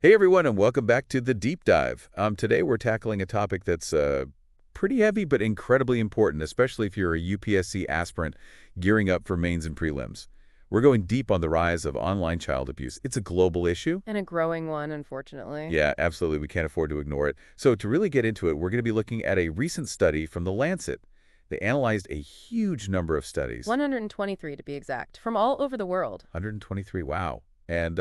Hey everyone, and welcome back to the Deep Dive. Today we're tackling a topic that's pretty heavy but incredibly important, especially if you're a UPSC aspirant gearing up for mains and prelims. We're going deep on the rise of online child abuse. It's a global issue. And a growing one, unfortunately. Yeah, absolutely. We can't afford to ignore it. So to really get into it, we're going to be looking at a recent study from the Lancet. They analyzed a huge number of studies. 123 to be exact, from all over the world. 123, wow. And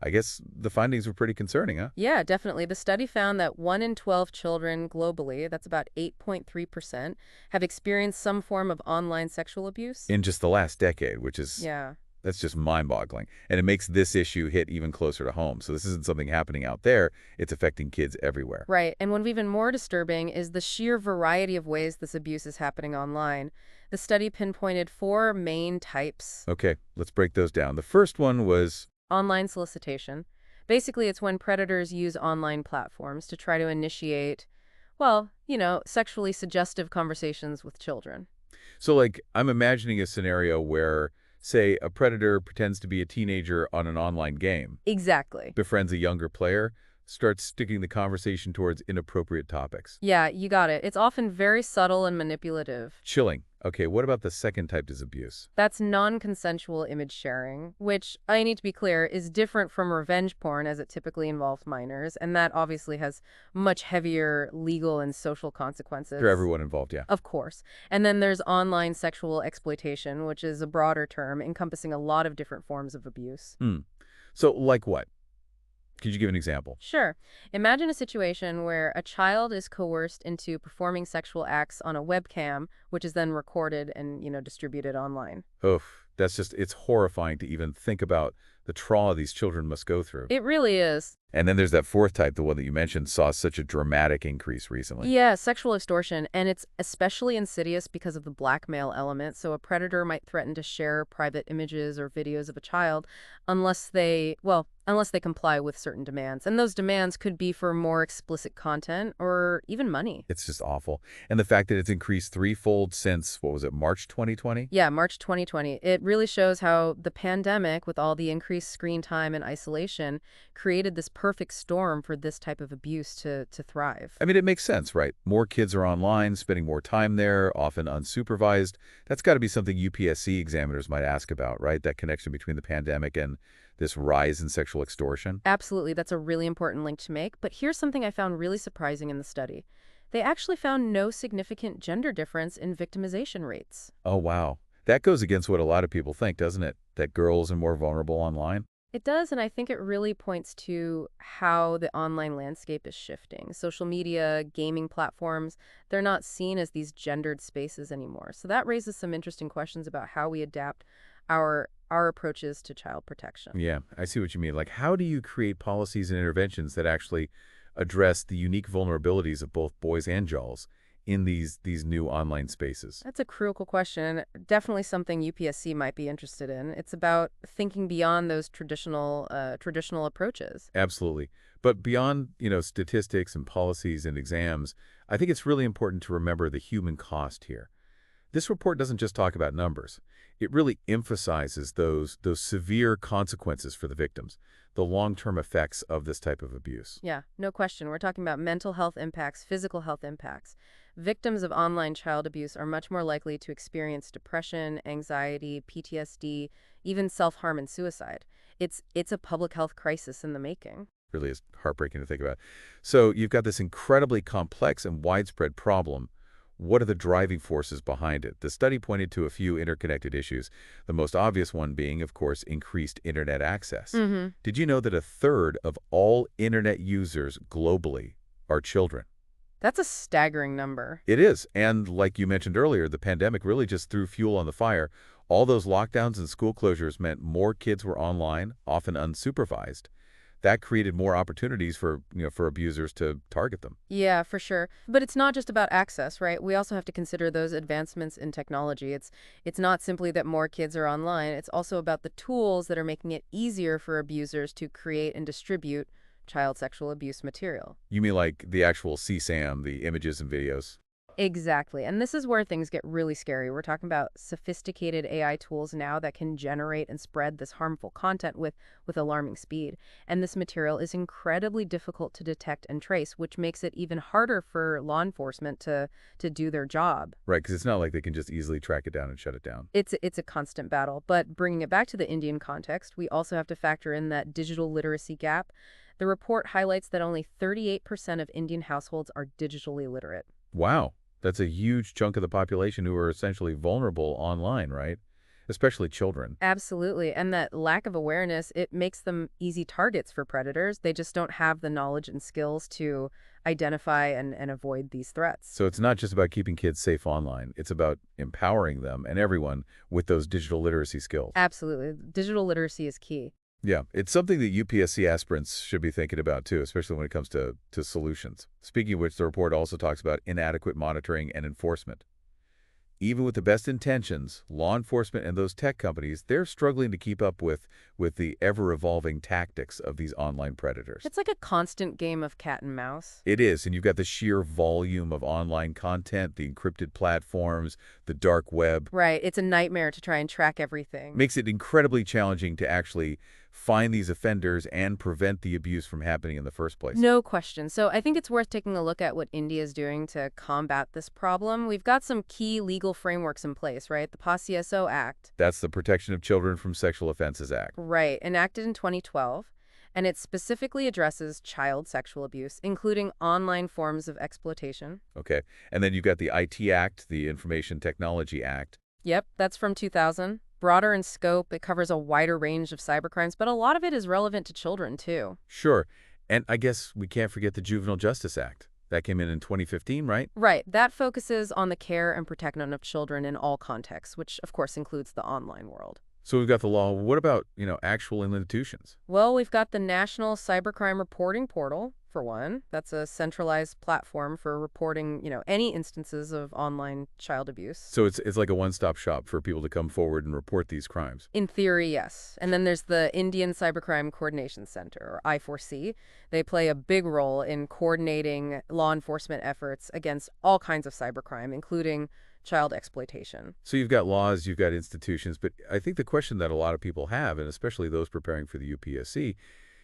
I guess the findings were pretty concerning, huh? Yeah, definitely. The study found that 1 in 12 children globally, that's about 8.3%, have experienced some form of online sexual abuse. In just the last decade, which is Yeah. that's just mind-boggling. And it makes this issue hit even closer to home. So this isn't something happening out there. It's affecting kids everywhere. Right. And what's even more disturbing is the sheer variety of ways this abuse is happening online. The study pinpointed 4 main types. Okay, let's break those down. The first one was, Online solicitation. Basically, it's when predators use online platforms to try to initiate, well, sexually suggestive conversations with children. so like, I'm imagining a scenario where, say, a predator pretends to be a teenager on an online game, Exactly. befriends a younger player, starts sticking the conversation towards inappropriate topics. Yeah, you got it. It's often very subtle and manipulative. Chilling. Okay, what about the second type of abuse? That's non-consensual image sharing, which, I need to be clear, is different from revenge porn as it typically involves minors, and that obviously has much heavier legal and social consequences. For everyone involved, yeah. Of course. And then there's online sexual exploitation, which is a broader term encompassing a lot of different forms of abuse. So, like what? Could you give an example? Sure. Imagine a situation where a child is coerced into performing sexual acts on a webcam, which is then recorded and, distributed online. Oof, it's horrifying to even think about the trauma these children must go through. It really is. And then there's that fourth type, the one that you mentioned, saw such a dramatic increase recently. Yeah, sexual extortion, and it's especially insidious because of the blackmail element. So a predator might threaten to share private images or videos of a child unless they comply with certain demands. And those demands could be for more explicit content or even money. It's just awful. And the fact that it's increased threefold since, what was it, March 2020? Yeah, March 2020. It really shows how the pandemic, with all the increased screen time and isolation, created this perfect storm for this type of abuse to thrive. I mean, it makes sense, right? More kids are online, spending more time there, often unsupervised. That's got to be something UPSC examiners might ask about, right? That connection between the pandemic and this rise in sexual extortion. Absolutely, that's a really important link to make. But here's something I found really surprising in the study. They actually found no significant gender difference in victimization rates. Oh, wow. That goes against what a lot of people think, doesn't it? That girls are more vulnerable online. It does, and I think it really points to how the online landscape is shifting. Social media, gaming platforms, they're not seen as these gendered spaces anymore. So that raises some interesting questions about how we adapt our approaches to child protection. Yeah, I see what you mean. Like, how do you create policies and interventions that actually address the unique vulnerabilities of both boys and girls in these new online spaces? That's a crucial question, and definitely something UPSC might be interested in. It's about thinking beyond those traditional approaches. Absolutely. But beyond, statistics and policies and exams, I think it's really important to remember the human cost here. This report doesn't just talk about numbers. It really emphasizes those severe consequences for the victims, the long-term effects of this type of abuse. Yeah, no question. We're talking about mental health impacts, physical health impacts. Victims of online child abuse are much more likely to experience depression, anxiety, PTSD, even self-harm and suicide. It's a public health crisis in the making. Really is heartbreaking to think about. So you've got this incredibly complex and widespread problem. What are the driving forces behind it? The study pointed to a few interconnected issues, the most obvious one being, of course, increased internet access. Did you know that a third of all internet users globally are children? That's a staggering number. It is. And like you mentioned earlier, the pandemic really just threw fuel on the fire. All those lockdowns and school closures meant more kids were online, often unsupervised. That created more opportunities for abusers to target them. Yeah, for sure. But it's not just about access, right? We also have to consider those advancements in technology. It's not simply that more kids are online. It's also about the tools that are making it easier for abusers to create and distribute child sexual abuse material. You mean like the actual CSAM, the images and videos? Exactly. And this is where things get really scary. We're talking about sophisticated AI tools now that can generate and spread this harmful content with alarming speed. And this material is incredibly difficult to detect and trace, which makes it even harder for law enforcement to do their job. Right, because it's not like they can just easily track it down and shut it down. It's a constant battle. But bringing it back to the Indian context, we also have to factor in that digital literacy gap. The report highlights that only 38% of Indian households are digitally literate. Wow, that's a huge chunk of the population who are essentially vulnerable online, right? Especially children. Absolutely. And that lack of awareness, it makes them easy targets for predators. They just don't have the knowledge and skills to identify and avoid these threats. So it's not just about keeping kids safe online. It's about empowering them and everyone with those digital literacy skills. Absolutely. Digital literacy is key. Yeah, it's something that UPSC aspirants should be thinking about too, especially when it comes to solutions. Speaking of which, the report also talks about inadequate monitoring and enforcement. Even with the best intentions, law enforcement and those tech companies, they're struggling to keep up with the ever-evolving tactics of these online predators. It's like a constant game of cat and mouse. It is, and you've got the sheer volume of online content, the encrypted platforms, the dark web. Right. It's a nightmare to try and track everything. Makes it incredibly challenging to actually find these offenders and prevent the abuse from happening in the first place. No question. So I think it's worth taking a look at what India is doing to combat this problem. We've got some key legal frameworks in place, right? The PAS-CSO Act. That's the Protection of Children from Sexual Offenses Act. Right, enacted in 2012. And it specifically addresses child sexual abuse, including online forms of exploitation. Okay. And then you've got the IT Act, the Information Technology Act. Yep, that's from 2000. Broader in scope, it covers a wider range of cybercrimes, but a lot of it is relevant to children, too. Sure. And I guess we can't forget the Juvenile Justice Act. That came in 2015, right? Right, that focuses on the care and protection of children in all contexts, which of course includes the online world. So we've got the law. What about, actual institutions? Well, we've got the National Cybercrime Reporting Portal, for one. That's a centralized platform for reporting, any instances of online child abuse. So it's like a one-stop shop for people to come forward and report these crimes. In theory, yes. And then there's the Indian Cybercrime Coordination Center, or I4C. They play a big role in coordinating law enforcement efforts against all kinds of cybercrime, including child exploitation. So you've got laws, you've got institutions, but I think the question that a lot of people have, and especially those preparing for the UPSC,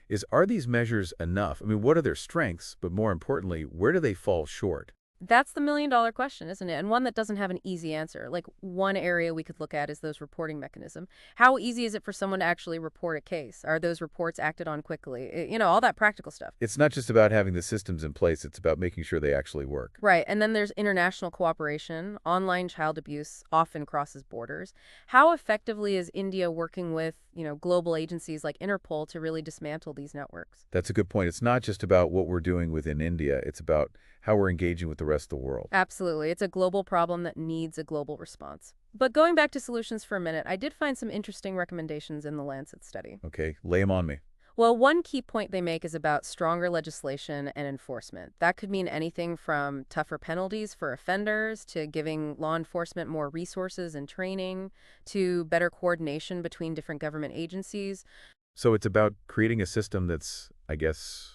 is are these measures enough? I mean, what are their strengths? But more importantly, where do they fall short? That's the million-dollar question, isn't it? And one that doesn't have an easy answer. Like, one area we could look at is those reporting mechanisms. How easy is it for someone to actually report a case? Are those reports acted on quickly? All that practical stuff. It's not just about having the systems in place. It's about making sure they actually work. Right. And then there's international cooperation. Online child abuse often crosses borders. How effectively is India working with, global agencies like Interpol to really dismantle these networks? That's a good point. It's not just about what we're doing within India. It's about how we're engaging with the rest of the world. Absolutely. It's a global problem that needs a global response. But going back to solutions for a minute, I did find some interesting recommendations in the Lancet study. Okay, lay them on me. Well, one key point they make is about stronger legislation and enforcement. That could mean anything from tougher penalties for offenders to giving law enforcement more resources and training to better coordination between different government agencies. So it's about creating a system that's, I guess,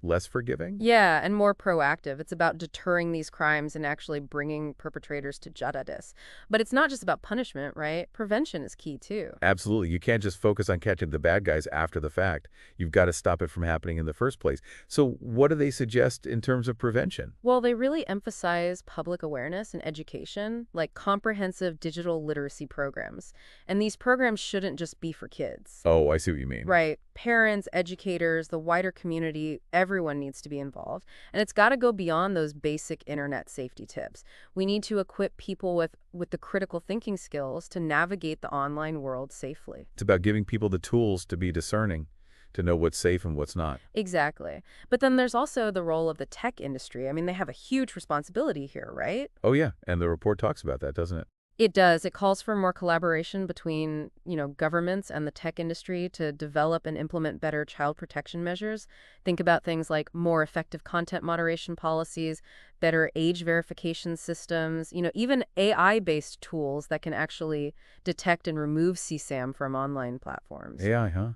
less forgiving? Yeah, and more proactive. It's about deterring these crimes and actually bringing perpetrators to justice. But it's not just about punishment, right? Prevention is key, too. Absolutely. You can't just focus on catching the bad guys after the fact. You've got to stop it from happening in the first place. So what do they suggest in terms of prevention? Well, they really emphasize public awareness and education, like comprehensive digital literacy programs. And these programs shouldn't just be for kids. Oh, I see what you mean. Right. Parents, educators, the wider community, everyone needs to be involved. And it's got to go beyond those basic internet safety tips. We need to equip people with the critical thinking skills to navigate the online world safely. It's about giving people the tools to be discerning, to know what's safe and what's not. Exactly. But then there's also the role of the tech industry. I mean, they have a huge responsibility here, right? Oh, yeah. And the report talks about that, doesn't it? It does. It calls for more collaboration between, governments and the tech industry to develop and implement better child protection measures. Think about things like more effective content moderation policies, better age verification systems, even AI-based tools that can actually detect and remove CSAM from online platforms. AI, huh?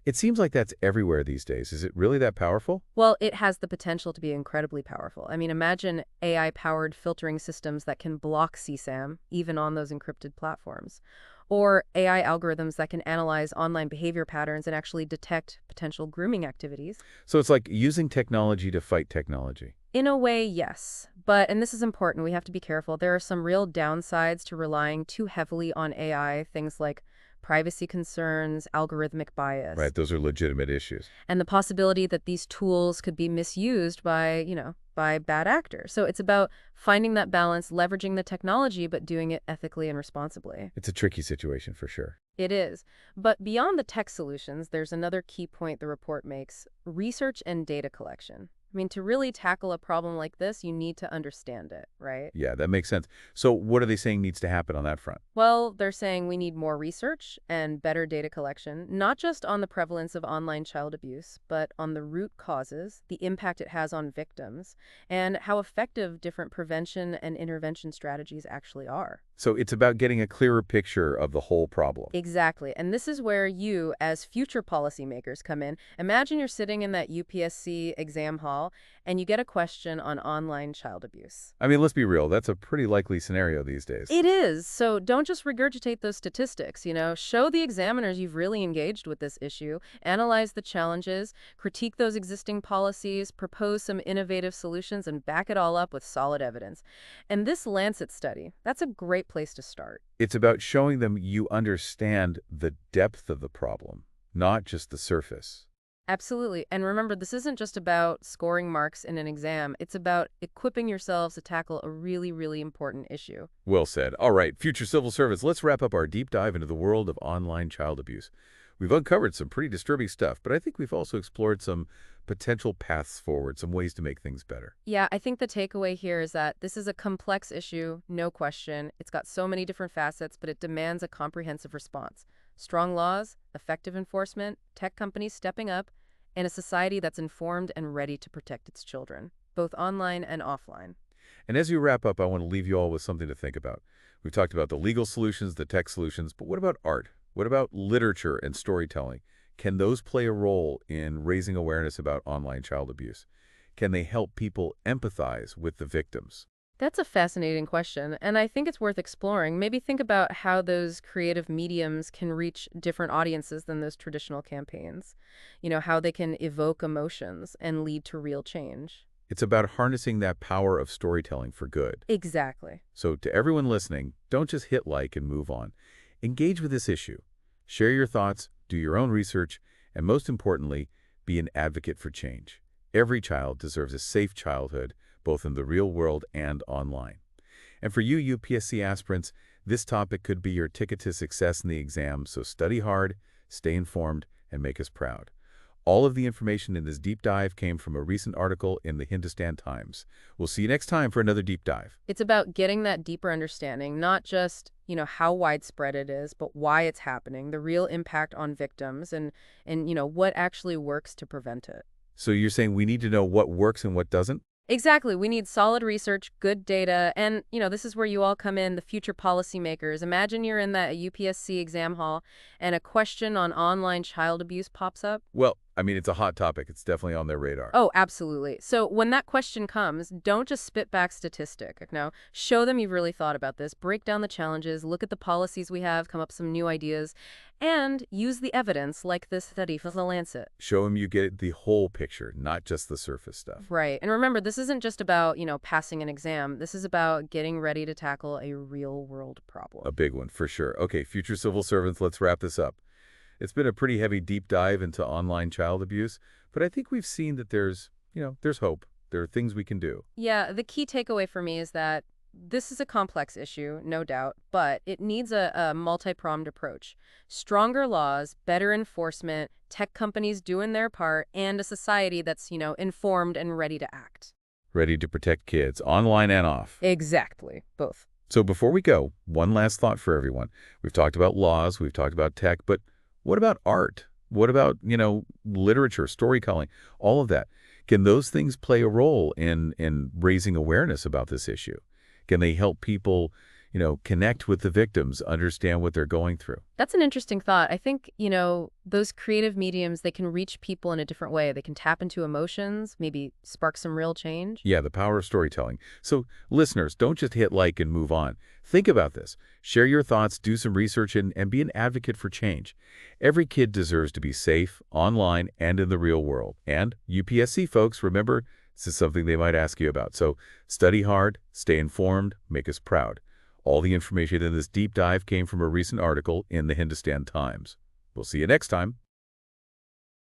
It seems like that's everywhere these days. Is it really that powerful? Well, it has the potential to be incredibly powerful. I mean, imagine AI-powered filtering systems that can block CSAM, even on those encrypted platforms. Or AI algorithms that can analyze online behavior patterns and actually detect potential grooming activities. So it's like using technology to fight technology. In a way, yes. But, and this is important, we have to be careful, there are some real downsides to relying too heavily on AI, things like privacy concerns, algorithmic bias, Right, those are legitimate issues. and the possibility that these tools could be misused by, by bad actors. So it's about finding that balance, leveraging the technology, but doing it ethically and responsibly. It's a tricky situation for sure. It is. But beyond the tech solutions, there's another key point the report makes: research and data collection. I mean, to really tackle a problem like this, you need to understand it, right? Yeah, that makes sense. So what are they saying needs to happen on that front? Well, they're saying we need more research and better data collection, not just on the prevalence of online child abuse, but on the root causes, the impact it has on victims, and how effective different prevention and intervention strategies actually are. So it's about getting a clearer picture of the whole problem. Exactly. And this is where you, as future policymakers, come in. Imagine you're sitting in that UPSC exam hall and you get a question on online child abuse. I mean, let's be real, that's a pretty likely scenario these days. It is. So don't just regurgitate those statistics, Show the examiners you've really engaged with this issue, analyze the challenges, critique those existing policies, propose some innovative solutions, and back it all up with solid evidence. And this Lancet study, that's a great place to start. It's about showing them you understand the depth of the problem, not just the surface. Absolutely. And remember, this isn't just about scoring marks in an exam. It's about equipping yourselves to tackle a really, really important issue. Well said. All right, future civil servants, let's wrap up our deep dive into the world of online child abuse. We've uncovered some pretty disturbing stuff, but I think we've also explored some potential paths forward, some ways to make things better. Yeah, I think the takeaway here is that this is a complex issue, no question. It's got so many different facets, but it demands a comprehensive response. Strong laws, effective enforcement, tech companies stepping up, and a society that's informed and ready to protect its children, both online and offline. And as we wrap up, I want to leave you all with something to think about. We've talked about the legal solutions, the tech solutions, but what about art? What about literature and storytelling? Can those play a role in raising awareness about online child abuse? Can they help people empathize with the victims? That's a fascinating question, and I think it's worth exploring. Maybe think about how those creative mediums can reach different audiences than those traditional campaigns. How they can evoke emotions and lead to real change. It's about harnessing that power of storytelling for good. Exactly. So to everyone listening, don't just hit like and move on. Engage with this issue. Share your thoughts, do your own research, and most importantly, be an advocate for change. Every child deserves a safe childhood, both in the real world and online. And for you UPSC aspirants, this topic could be your ticket to success in the exam, so study hard, stay informed, and make us proud. All of the information in this deep dive came from a recent article in the Hindustan Times. We'll see you next time for another deep dive. It's about getting that deeper understanding, not just, how widespread it is, but why it's happening, the real impact on victims, and what actually works to prevent it. So you're saying we need to know what works and what doesn't? Exactly. We need solid research, good data, and, this is where you all come in, the future policymakers. Imagine you're in that UPSC exam hall and a question on online child abuse pops up. Well, I mean, it's a hot topic. It's definitely on their radar. Oh, absolutely. So when that question comes, don't just spit back statistic. No, show them you've really thought about this, break down the challenges, look at the policies we have, come up with some new ideas, and use the evidence like this study from the Lancet. Show them you get the whole picture, not just the surface stuff. Right. And remember, this isn't just about, passing an exam. This is about getting ready to tackle a real-world problem. A big one, for sure. Okay, future civil servants, let's wrap this up. It's been a pretty heavy deep dive into online child abuse, but I think we've seen that there's hope. There are things we can do. Yeah, the key takeaway for me is that this is a complex issue, no doubt, but it needs a multi-pronged approach. Stronger laws, better enforcement, tech companies doing their part, and a society that's, informed and ready to act. Ready to protect kids, online and off. Exactly, both. So before we go, one last thought for everyone. We've talked about laws, we've talked about tech, but what about art? What about, literature, storytelling, all of that? Can those things play a role in raising awareness about this issue? Can they help people, connect with the victims, understand what they're going through. That's an interesting thought. I think, those creative mediums, they can reach people in a different way. They can tap into emotions, maybe spark some real change. Yeah, the power of storytelling. So, listeners, don't just hit like and move on. Think about this. Share your thoughts, do some research, and be an advocate for change. Every kid deserves to be safe, online, and in the real world. And UPSC folks, remember, this is something they might ask you about. So, study hard, stay informed, make us proud. All the information in this deep dive came from a recent article in the Hindustan Times. We'll see you next time.